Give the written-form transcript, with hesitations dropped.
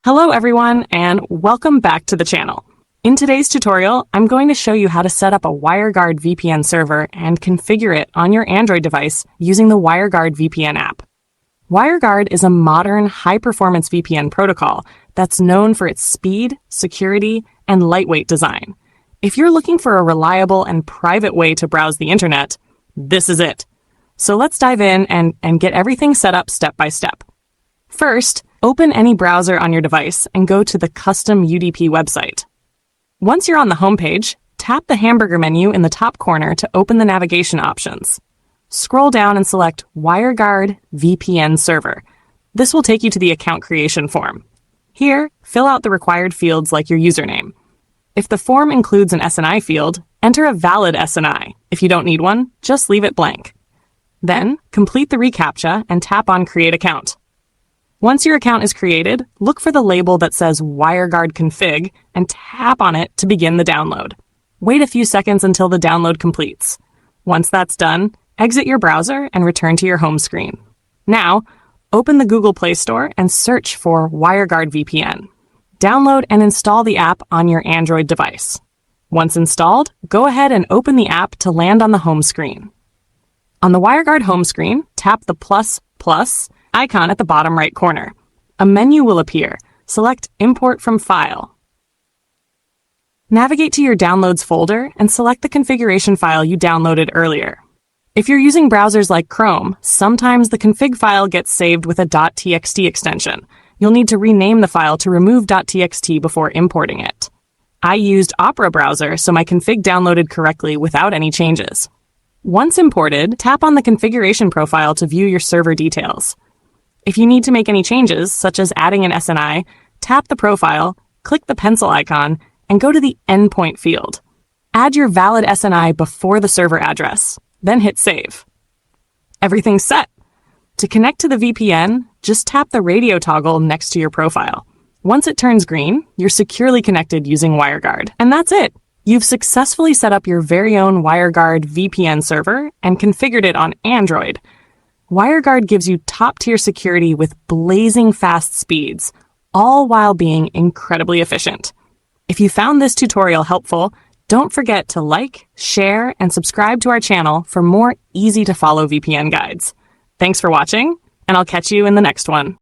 Hello everyone, and welcome back to the channel. In today's tutorial, I'm going to show you how to set up a WireGuard VPN server and configure it on your Android device using the WireGuard VPN app. WireGuard is a modern, high-performance VPN protocol that's known for its speed, security, and lightweight design. If you're looking for a reliable and private way to browse the internet, this is it. So let's dive in and get everything set up step by step. First, open any browser on your device and go to the custom UDP website. Once you're on the homepage, tap the hamburger menu in the top corner to open the navigation options. Scroll down and select WireGuard VPN Server. This will take you to the account creation form. Here, fill out the required fields like your username. If the form includes an SNI field, enter a valid SNI. If you don't need one, just leave it blank. Then, complete the reCAPTCHA and tap on Create Account. Once your account is created, look for the label that says WireGuard Config and tap on it to begin the download. Wait a few seconds until the download completes. Once that's done, exit your browser and return to your home screen. Now, open the Google Play Store and search for WireGuard VPN. Download and install the app on your Android device. Once installed, go ahead and open the app to land on the home screen. On the WireGuard home screen, tap the plus icon at the bottom right corner. A menu will appear. Select Import from File. Navigate to your Downloads folder and select the configuration file you downloaded earlier. If you're using browsers like Chrome, sometimes the config file gets saved with a .txt extension. You'll need to rename the file to remove .txt before importing it. I used Opera browser, so my config downloaded correctly without any changes. Once imported, tap on the configuration profile to view your server details. If you need to make any changes, such as adding an SNI, tap the profile, click the pencil icon, and go to the endpoint field. Add your valid SNI before the server address, then hit save. Everything's set. To connect to the VPN, just tap the radio toggle next to your profile. Once it turns green, you're securely connected using WireGuard. And that's it. You've successfully set up your very own WireGuard VPN server and configured it on Android. WireGuard gives you top-tier security with blazing fast speeds, all while being incredibly efficient. If you found this tutorial helpful, don't forget to like, share, and subscribe to our channel for more easy-to-follow VPN guides. Thanks for watching, and I'll catch you in the next one.